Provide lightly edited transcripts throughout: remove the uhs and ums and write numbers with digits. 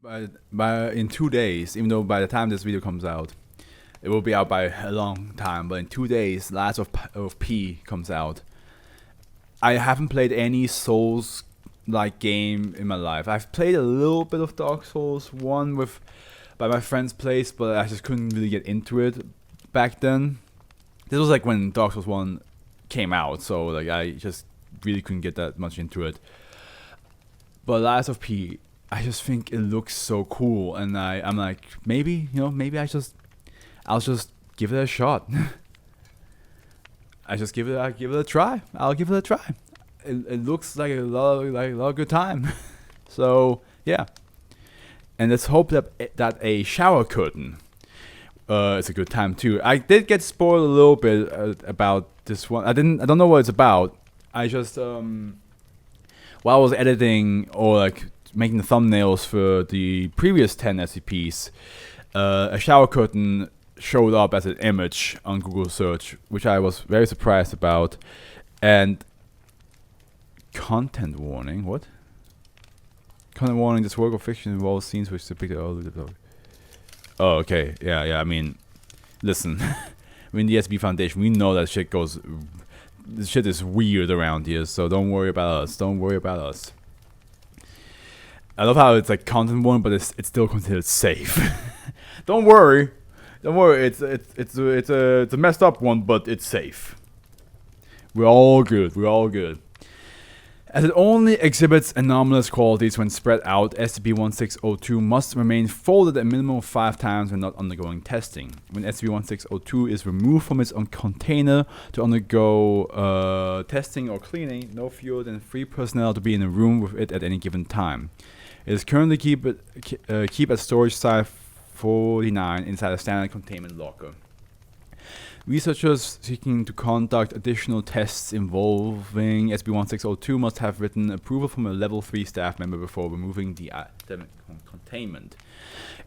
By in 2 days, even though by the time this video comes out, it will be out by a long time. But in 2 days, Last of P comes out. I haven't played any Souls like game in my life. I've played a little bit of Dark Souls 1 with by my friend's place, but I just couldn't really get into it back then. This was like when Dark Souls 1 came out, so like I just really couldn't get that much into it. But Last of P, I just think it looks so cool, and I'm like, maybe I'll just give it a shot. I'll give it a try. It looks like a lot of good time. So yeah, and let's hope that a shower curtain is a good time too. I did get spoiled a little bit about this one. I don't know what it's about. I just while I was editing or like making the thumbnails for the previous 10 SCPs, a shower curtain showed up as an image on Google search, which I was very surprised about. And content warning, what? Content warning, this work of fiction involves scenes which depict all the... Oh, okay, yeah, I mean, listen, we're in the SCP Foundation, we know that this shit is weird around here, so don't worry about us. I love how it's like content warning, but it's still considered safe. Don't worry, it's a messed up one, but it's safe. We're all good. As it only exhibits anomalous qualities when spread out, SCP-1602 must remain folded a minimum of 5 times when not undergoing testing. When SCP-1602 is removed from its own container to undergo testing or cleaning, no fewer than 3 personnel are to be in a room with it at any given time. It is currently keep at storage site 49 inside a standard containment locker. Researchers seeking to conduct additional tests involving SCP-1602 must have written approval from a Level 3 staff member before removing the academic containment.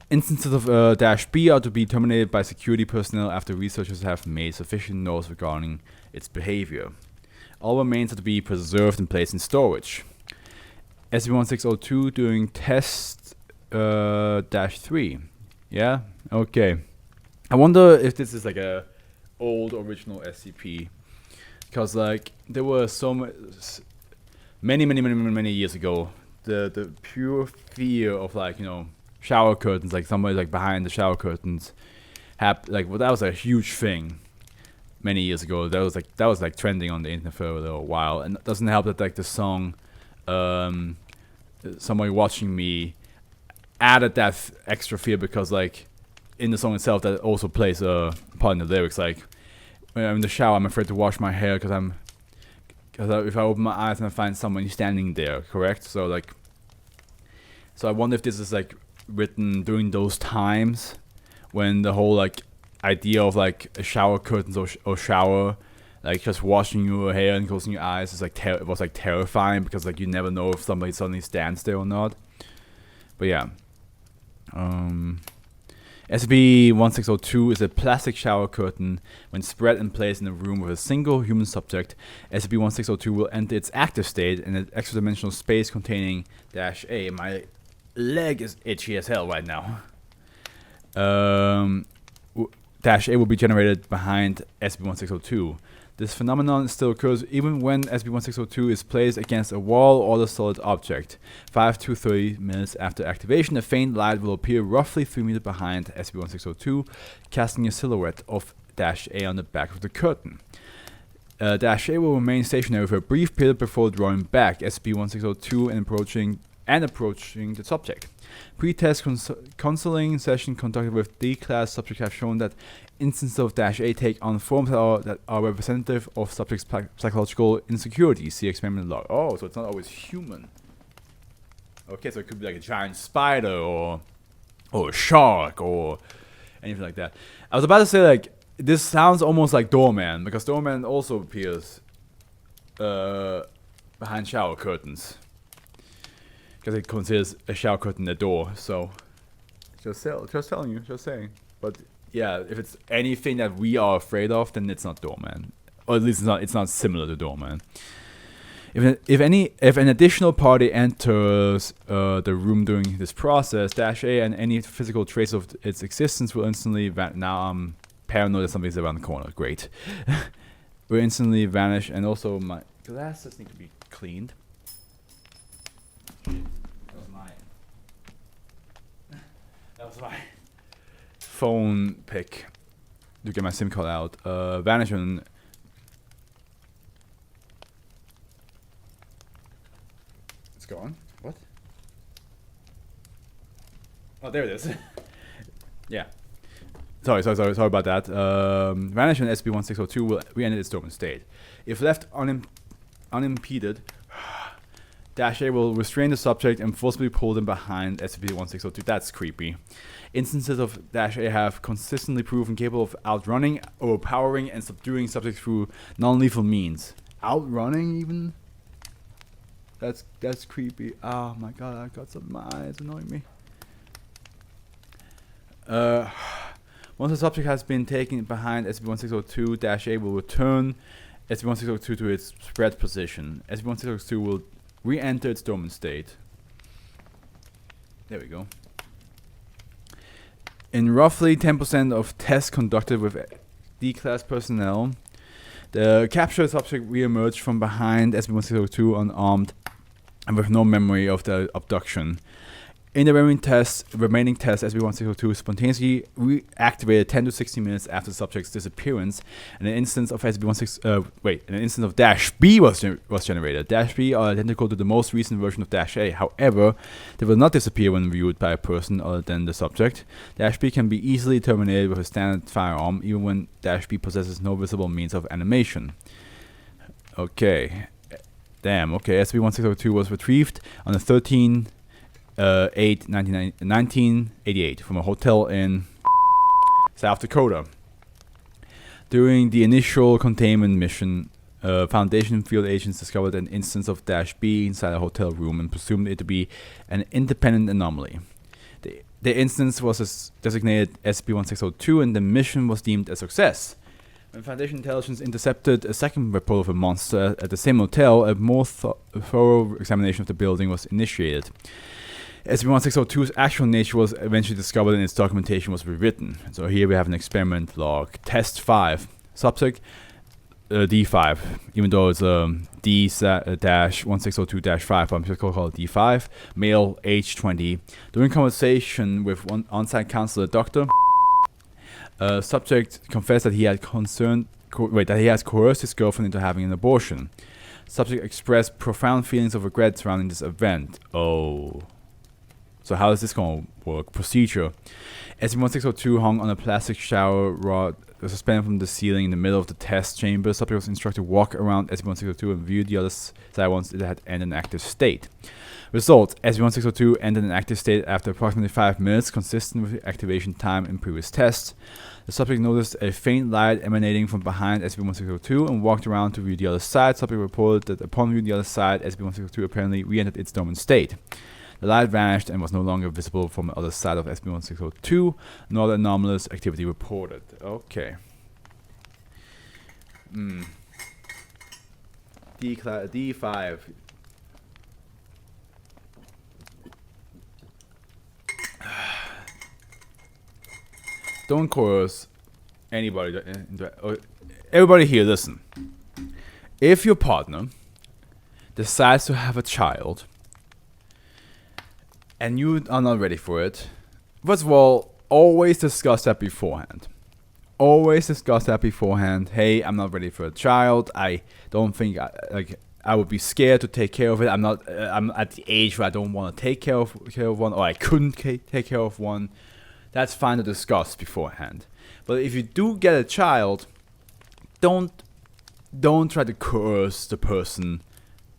Instances of -B are to be terminated by security personnel after researchers have made sufficient notes regarding its behavior. All remains are to be preserved and placed in storage. SCP-1602 during test -3. Yeah? Okay. I wonder if this is like a old original SCP, because like there were many years ago, the pure fear of like, you know, shower curtains, like somebody like behind the shower curtains, that was a huge thing many years ago. That was like trending on the internet for a little while, and it doesn't help that like the song Somebody Watching Me added that extra fear, because like in the song itself that also plays a part in the lyrics, like when I'm in the shower I'm afraid to wash my hair because if I open my eyes and I find someone standing there, correct? So I wonder if this is like written during those times when the whole like idea of like a shower curtains or shower, like just washing your hair and closing your eyes is like it was like terrifying, because like you never know if somebody suddenly stands there or not. But yeah, SCP-1602 is a plastic shower curtain. When spread and placed in a room with a single human subject, SCP-1602 will enter its active state in an extra-dimensional space containing -A. My leg is itchy as hell right now. -A will be generated behind SCP-1602. This phenomenon still occurs even when SCP-1602 is placed against a wall or other solid object. 5 to 30 minutes after activation, a faint light will appear roughly 3 meters behind SCP-1602, casting a silhouette of -A on the back of the curtain. -A will remain stationary for a brief period before drawing back SCP-1602 and approaching the subject. Pre-test counseling sessions conducted with D-class subjects have shown that instances of -A take on forms that are representative of subjects' psychological insecurities. See experiment log. Oh, so it's not always human. Okay, so it could be like a giant spider or a shark or anything like that. I was about to say, like, this sounds almost like Doorman, because Doorman also appears behind shower curtains, because it considers a shower curtain a door. So just saying. But yeah, if it's anything that we are afraid of, then it's not Doorman, or at least it's not similar to Doorman. If an additional party enters the room during this process, -A and any physical trace of its existence will instantly now I'm paranoid that something's around the corner. Great. Will instantly vanish, and also my glasses need to be cleaned. That was my phone pick to get my SIM card out. Vanish and it's gone. What? Oh, there it is. Yeah. Sorry about that. Vanish and SCP-1602 will re-enter its dormant state. If left unimpeded, -A will restrain the subject and forcibly pull them behind SCP-1602. That's creepy. Instances of -A have consistently proven capable of outrunning, overpowering, and subduing subjects through non-lethal means. Outrunning, even? That's creepy. Oh my god, I got something in my eyes annoying me. Once the subject has been taken behind SCP-1602, -A will return SCP-1602 to its spread position. SCP-1602 will re-enter its dormant state. There we go. In roughly 10% of tests conducted with D-class personnel, the captured subject re-emerged from behind SCP-1602 unarmed and with no memory of the abduction. In the remaining tests, SCP-1602 spontaneously reactivated 10 to 60 minutes after the subject's disappearance, and an instance of -B was generated. -B are identical to the most recent version of -A. However, they will not disappear when viewed by a person other than the subject. -B can be easily terminated with a standard firearm, even when -B possesses no visible means of animation. Okay. Damn. Okay. SCP-1602 was retrieved on the 1988 from a hotel in South Dakota. During the initial containment mission, Foundation field agents discovered an instance of -B inside a hotel room and presumed it to be an independent anomaly. The instance was designated SCP-1602 and the mission was deemed a success. When Foundation intelligence intercepted a second report of a monster at the same hotel, a more thorough examination of the building was initiated. SCP-1602's actual nature was eventually discovered and its documentation was rewritten. So here we have an experiment log. Test 5. Subject D5. Even though it's D-1602-5, but I'm just going to call it D5. Male, age 20. During conversation with one on-site counselor, Dr. Subject confessed that he had coerced his girlfriend into having an abortion. Subject expressed profound feelings of regret surrounding this event. Oh. So how is this going to work? Procedure. SCP-1602 hung on a plastic shower rod suspended from the ceiling in the middle of the test chamber. Subject was instructed to walk around SCP-1602 and view the other side once it had entered an active state. Results. SCP-1602 entered an active state after approximately 5 minutes, consistent with the activation time in previous tests. The subject noticed a faint light emanating from behind SCP-1602 and walked around to view the other side. Subject reported that upon viewing the other side, SCP-1602 apparently re-entered its dormant state. The light vanished and was no longer visible from the other side of SCP-1602, nor the anomalous activity reported. Okay. D5. Don't coerce anybody. Everybody here, listen. If your partner decides to have a child, and you are not ready for it, first of all, always discuss that beforehand. Always discuss that beforehand. Hey, I'm not ready for a child. I don't think I would be scared to take care of it. I'm at the age where I don't want to take care of one, or I couldn't take care of one. That's fine to discuss beforehand. But if you do get a child, don't try to coerce the person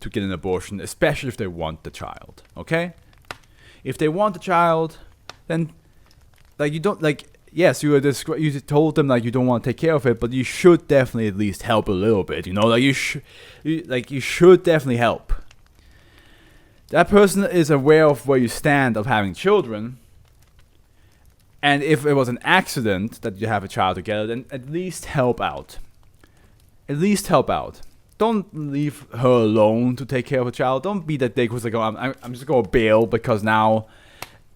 to get an abortion, especially if they want the child. Okay? If they want a child, then you don't yes, you told them you don't want to take care of it, but you should definitely at least help a little bit. You should definitely help. That person is aware of where you stand of having children, and if it was an accident that you have a child together, then at least help out. At least help out. don't leave her alone to take care of a child. Don't be that dick who's like, oh, I'm just gonna bail because now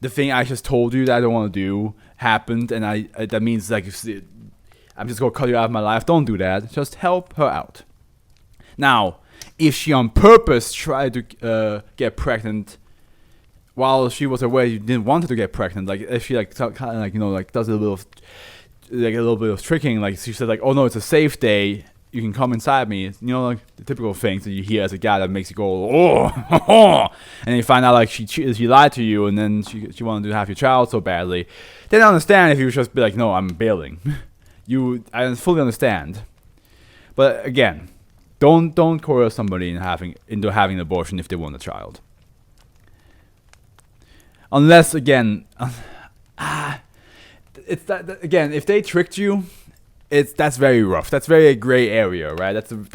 the thing I just told you that I don't want to do happened, and that means like I'm just gonna cut you out of my life. Don't do that. Just help her out. Now, if she on purpose tried to get pregnant while she was aware you didn't want her to get pregnant, like if she like kind of like, you know, like does a little bit of tricking, like she said like, oh no, it's a safe day, you can come inside me, you know, like the typical things that you hear as a guy that makes you go, oh, and you find out like she lied to you, and then she wanted to have your child so badly. Then I understand if you just be like, no, I'm bailing. I fully understand, but again, don't coerce somebody into having an abortion if they want a child. Unless again, it's that again, if they tricked you, that's very rough. That's very gray area, right? I think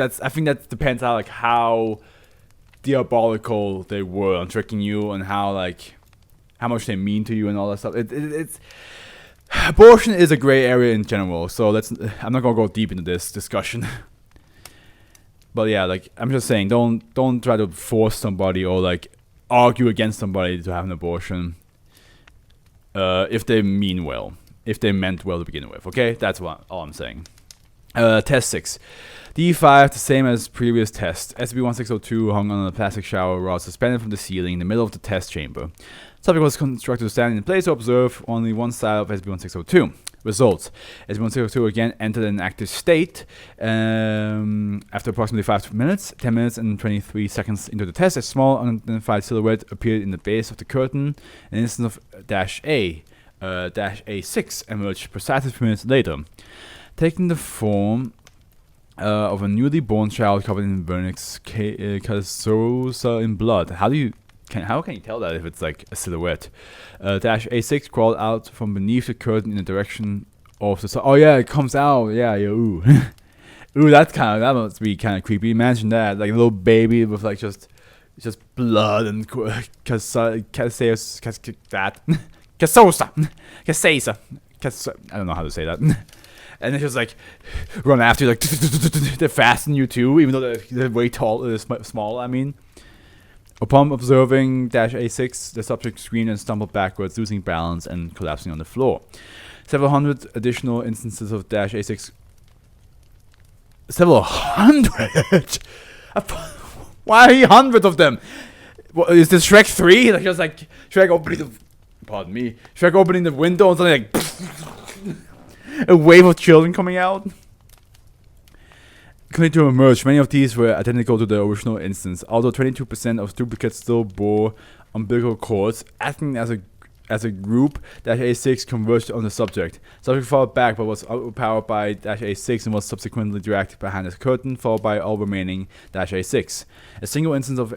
that depends on like how diabolical they were on tricking you, and how much they mean to you and all that stuff. It's abortion is a gray area in general. So I'm not gonna go deep into this discussion. But yeah, like I'm just saying, don't try to force somebody or like argue against somebody to have an abortion. If they mean well. If they meant well to begin with, okay? That's all I'm saying. Test 6. D5, the same as previous test. SCP-1602 hung on a plastic shower rod suspended from the ceiling in the middle of the test chamber. Subject was constructed to stand in place to observe only one side of SCP-1602. Results. SCP-1602 again entered an active state. After approximately 5 minutes, 10 minutes and 23 seconds into the test, a small unidentified silhouette appeared in the base of the curtain. An instance of -A6 emerged precisely 3 minutes later, taking the form of a newly born child covered in vernix caseosa in blood. How can you tell that if it's like a silhouette? -A6 crawled out from beneath the curtain in the direction of the sun. Oh yeah, it comes out. Yeah, ooh. Ooh, that must be kind of creepy. Imagine that, like a little baby with like just blood and Casosa. I don't know how to say that. And it's just like run after you, like they fasten you too, even though they're way tall, small. I mean, upon observing -A6, the subject screamed and stumbled backwards, losing balance and collapsing on the floor. Several hundred additional instances of -A6. Several hundred. Why hundreds of them? What, is this Shrek 3? Like just like Shrek opening the. Pardon me. Shrek opening the window and something like a wave of children coming out. Continued to emerge. Many of these were identical to the original instance, although 22% of duplicates still bore umbilical cords. Acting as a group, -A6 converged on the subject. Subject fought back but was overpowered by -A6 and was subsequently dragged behind the curtain, followed by all remaining -A6. A single instance of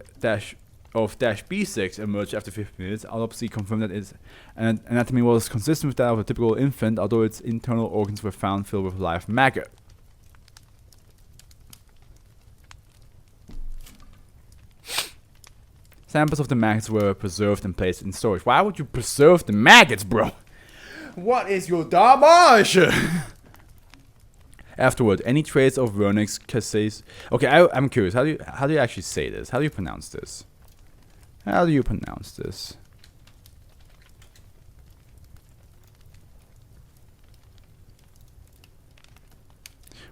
-B6 emerged after 15 minutes. Autopsy confirmed that its anatomy was consistent with that of a typical infant, although its internal organs were found filled with live maggot. Samples of the maggots were preserved and placed in storage. Why would you preserve the maggots, bro? What is your damage? Afterward, any trace of vernix cases. Okay, I'm curious. How do you actually say this? How do you pronounce this? How do you pronounce this?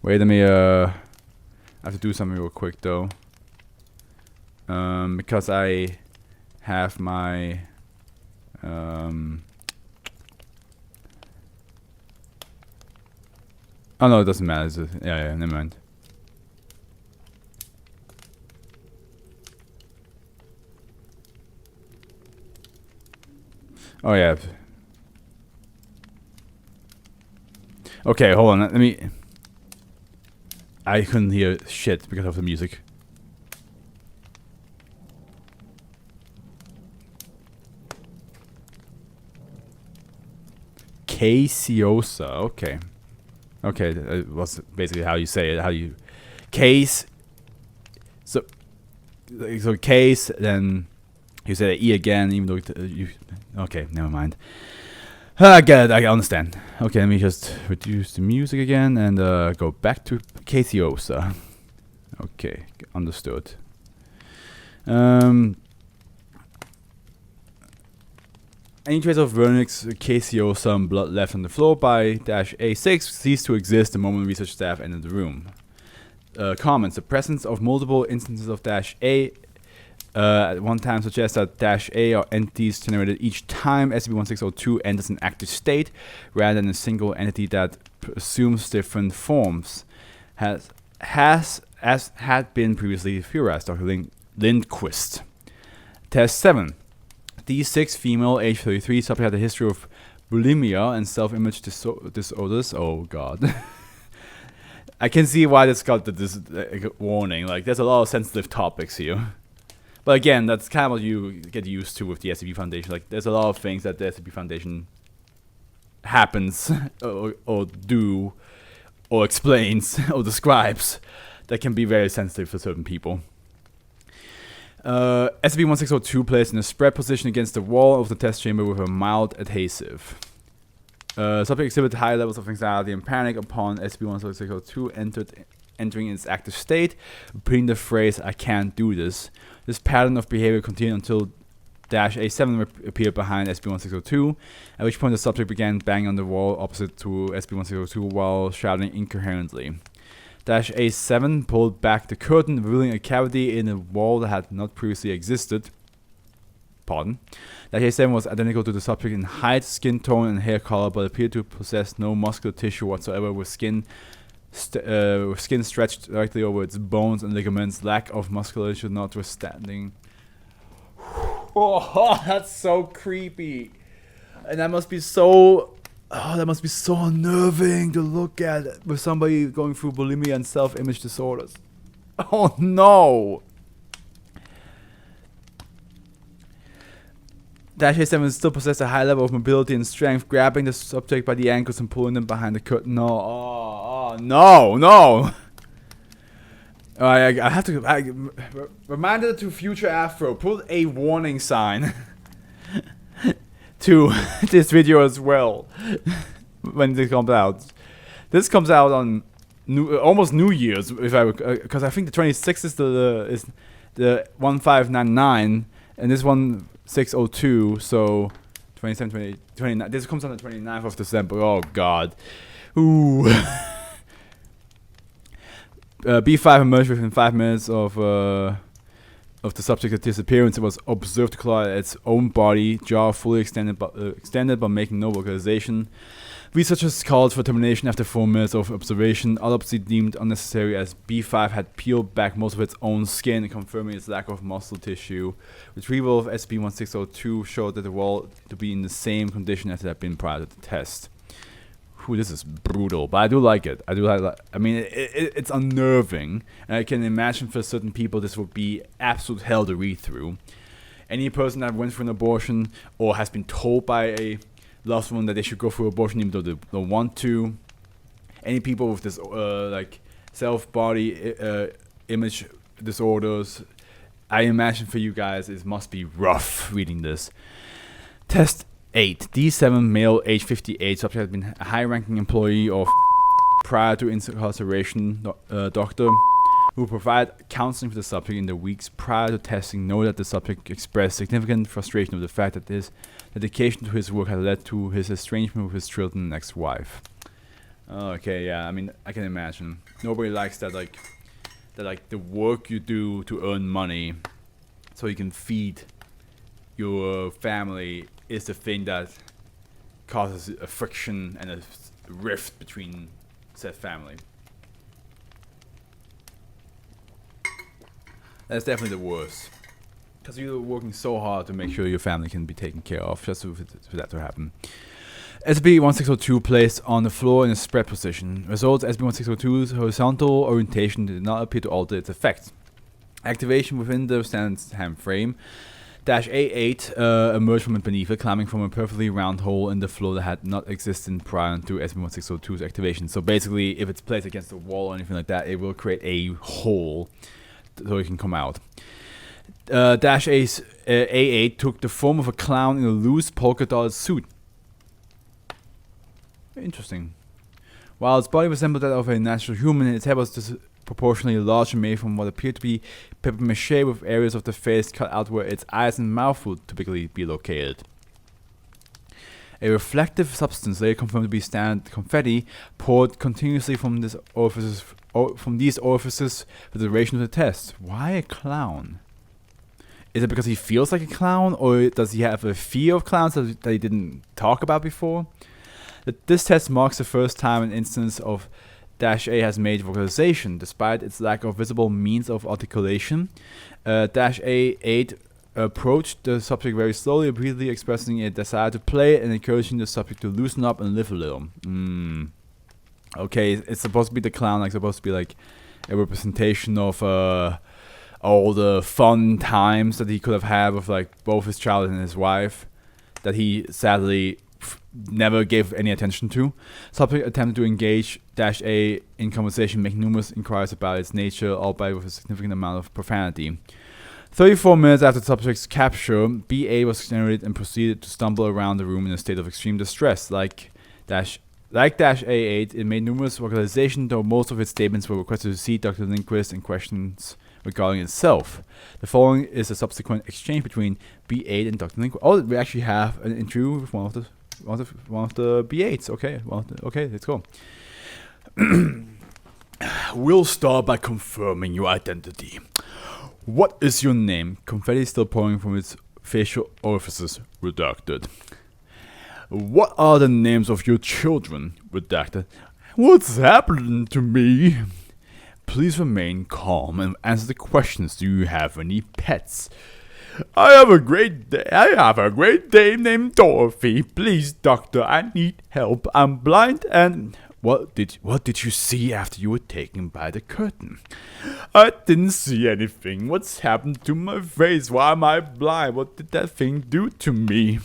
Wait, let me I have to do something real quick though. Because I have my oh no, it doesn't matter. Yeah, never mind. Oh yeah. Okay, hold on. Let me. I couldn't hear shit because of the music. Caseosa. Okay. Okay, that was basically how you say it. How you case. So case, then you say the E again, even though you. Okay, never mind. I get it. I understand. Okay, let me just reduce the music again and go back to Caseosa. Okay, understood. Any trace of vernix caseosum blood left on the floor by -A6 ceased to exist the moment research staff entered the room. Comments. The presence of multiple instances of -A at one time suggests that -A are entities generated each time SCP-1602 enters an active state, rather than a single entity that assumes different forms. As had been previously theorized, Dr. Lindquist. Test 7. These 6 female, age 33, subject had a history of bulimia and self-image disorders. Oh god. I can see why this got this warning. Like, there's a lot of sensitive topics here. But again, that's kind of what you get used to with the SCP Foundation. Like, there's a lot of things that the SCP Foundation happens or do or explains or describes that can be very sensitive for certain people. SCP-1602 placed in a spread position against the wall of the test chamber with a mild adhesive. Subject exhibited high levels of anxiety and panic upon SCP-1602 entering its active state, repeating the phrase, "I can't do this." This pattern of behavior continued until -A7 appeared behind SCP-1602, at which point the subject began banging on the wall opposite to SCP-1602 while shouting incoherently. -A7 pulled back the curtain, revealing a cavity in a wall that had not previously existed. Pardon. -A7 was identical to the subject in height, skin tone, and hair color, but appeared to possess no muscular tissue whatsoever, with skin stretched directly over its bones and ligaments, lack of musculature notwithstanding. Oh, that's so creepy. And that must be so... Oh, that must be so unnerving to look at with somebody going through bulimia and self-image disorders. Oh no! -A7 still possessed a high level of mobility and strength, grabbing the subject by the ankles and pulling them behind the curtain. No, oh no! I have to... reminder to future Afro, put a warning sign to this video as well when this comes out. This comes out on almost New Year's, if I because I think the 26th is the 1599 and this 1602, so 27, 28, 29. This comes on the 29th of December. Oh god. Ooh. B5 emerged within 5 minutes of the subject's disappearance. It was observed to claw at its own body, jaw fully extended but making no vocalization. Researchers called for termination after 4 minutes of observation. Autopsy deemed unnecessary as B5 had peeled back most of its own skin, confirming its lack of muscle tissue. Retrieval of SCP-1602 showed that the wall to be in the same condition as it had been prior to the test. Ooh, this is brutal, but I do like it. I mean, it's unnerving, and I can imagine for certain people this would be absolute hell to read through. Any person that went through an abortion or has been told by a loved one that they should go through abortion even though they don't want to. Any people with this like self-body image disorders, I imagine for you guys it must be rough reading this. Test 8. D7 male, age 58, subject had been a high-ranking employee of prior to incarceration. Doctor who provided counseling for the subject in the weeks prior to testing noted that the subject expressed significant frustration with the fact that his dedication to his work had led to his estrangement with his children and ex-wife. Okay, yeah, I mean, I can imagine. Nobody likes that, like the work you do to earn money so you can feed your family is the thing that causes a friction and a rift between said family. That's definitely the worst. Because you're working so hard to make sure your family can be taken care of, just for that to happen. SCP-1602 placed on the floor in a spread position. Results: SCP-1602's horizontal orientation did not appear to alter its effect. Activation within the standard time frame. -A8 emerged from beneath it, climbing from a perfectly round hole in the floor that had not existed prior to SCP-1602's activation. So basically, if it's placed against the wall or anything like that, it will create a hole so it can come out. A8 took the form of a clown in a loose polka-dotted suit. Interesting. While its body resembled that of a natural human, its head was proportionally large and made from what appeared to be paper mache, with areas of the face cut out where its eyes and mouth would typically be located. A reflective substance, later confirmed to be standard confetti, poured continuously from these orifices for the duration of the test. Why a clown? Is it because he feels like a clown, or does he have a fear of clowns that he didn't talk about before? This test marks the first time an instance of -A has made vocalization, despite its lack of visible means of articulation. -A8 approached the subject very slowly, repeatedly expressing a desire to play and encouraging the subject to loosen up and live a little. Okay, it's supposed to be the clown, like supposed to be like a representation of all the fun times that he could have had with like both his child and his wife, that he sadly never gave any attention to. Subject attempted to engage -A in conversation, making numerous inquiries about its nature, albeit with a significant amount of profanity. 34 minutes after the subject's capture, BA was generated and proceeded to stumble around the room in a state of extreme distress. Like -A8, it made numerous vocalizations, though most of its statements were requested to see Dr. Lindquist and questions regarding itself. The following is a subsequent exchange between B8 and Dr. Lindquist. Oh, we actually have an interview with one of the B8s. Okay, okay, let's go. We'll start by confirming your identity. What is your name? Confetti still pouring from its facial orifices. Redacted. What are the names of your children? Redacted. What's happening to me? Please remain calm and answer the questions. Do you have any pets? I have a great dame named Dorothy. Please, doctor, I need help. I'm blind and... What did you see after you were taken by the curtain? I didn't see anything. What's happened to my face? Why am I blind? What did that thing do to me?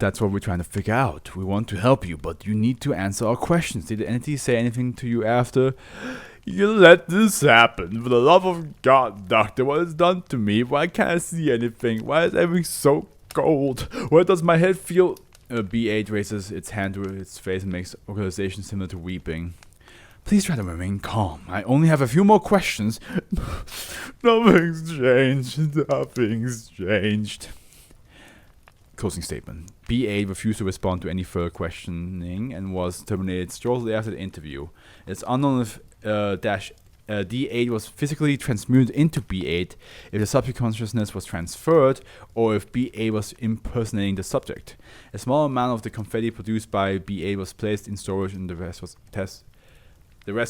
That's what we're trying to figure out. We want to help you, but you need to answer our questions. Did the entity say anything to you after you let this happen? For the love of God, doctor, what has done to me? Why can't I see anything? Why is everything so cold? Why does my head feel... B8 raises its hand to its face and makes vocalization similar to weeping. Please try to remain calm. I only have a few more questions. Nothing's changed. Closing statement. B8 refused to respond to any further questioning and was terminated shortly after the interview. It's unknown if D8 was physically transmuted into B8, if the subject consciousness was transferred, or if B8 was impersonating the subject. A small amount of the confetti produced by B8 was placed in storage, and the rest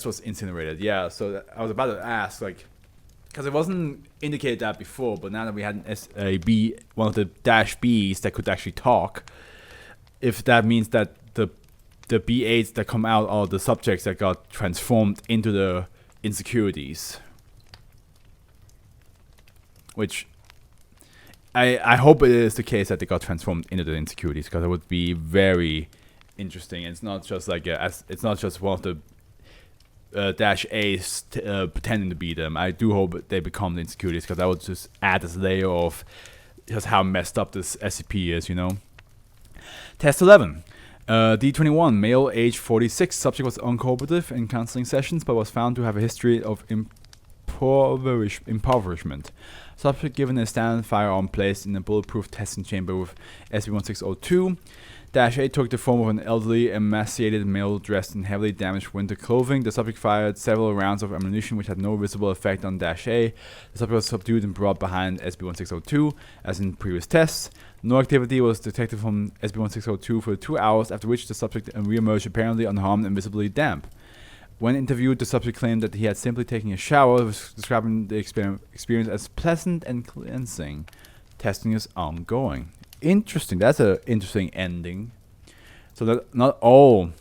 was incinerated. Yeah, so I was about to ask, like, because it wasn't indicated that before, but now that we had one of the -Bs that could actually talk, if that means that the B8s that come out are the subjects that got transformed into the insecurities, which I hope it is the case that they got transformed into the insecurities, because it would be very interesting. It's not just like it's not just one of the -A's pretending to be them. I do hope they become the insecurities, because that would just add this layer of just how messed up this SCP is, you know. Test 11. D21, male, age 46. Subject was uncooperative in counseling sessions, but was found to have a history of impoverishment. Subject given a standard firearm placed in a bulletproof testing chamber with SB1602. -A took the form of an elderly, emaciated male dressed in heavily damaged winter clothing. The subject fired several rounds of ammunition which had no visible effect on -A. The subject was subdued and brought behind SB1602, as in previous tests. No activity was detected from SB1602 for 2 hours, after which the subject re-emerged apparently unharmed and visibly damp. When interviewed, the subject claimed that he had simply taken a shower, describing the experience as pleasant and cleansing. Testing is ongoing. Interesting. That's an interesting ending. So that not all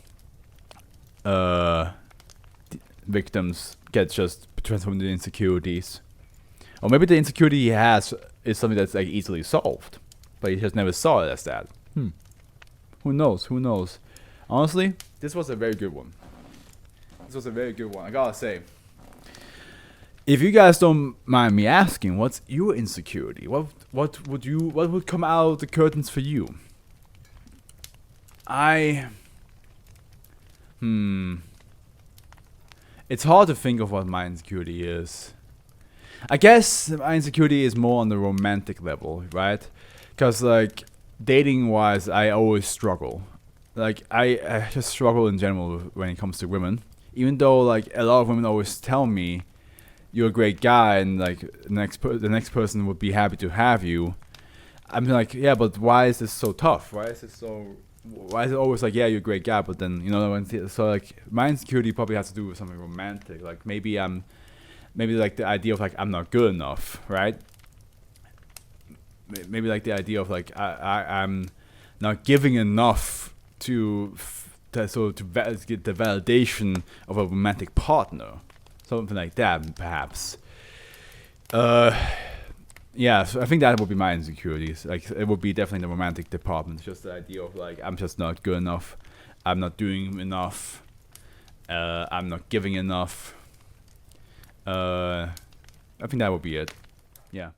victims get just transformed into insecurities, or maybe the insecurity he has is something that's like easily solved, but he just never saw it as that. Who knows? Who knows? Honestly, this was a very good one. I gotta say. If you guys don't mind me asking, what's your insecurity? What would come out of the curtains for you? It's hard to think of what my insecurity is. I guess my insecurity is more on the romantic level, right? Because like dating wise, I always struggle. Like I just struggle in general when it comes to women. Even though like a lot of women always tell me you're a great guy and like the next person would be happy to have you. I'm like, yeah, but why is this so tough? Why is it always like, yeah, you're a great guy, but then so like my insecurity probably has to do with something romantic. Like maybe like the idea of like I'm not good enough, right? Maybe like the idea of like I'm not giving enough to get the validation of a romantic partner, something like that, perhaps. Yeah, so I think that would be my insecurities. Like it would be definitely the romantic department. Just the idea of like I'm just not good enough, I'm not doing enough, I'm not giving enough. I think that would be it. Yeah.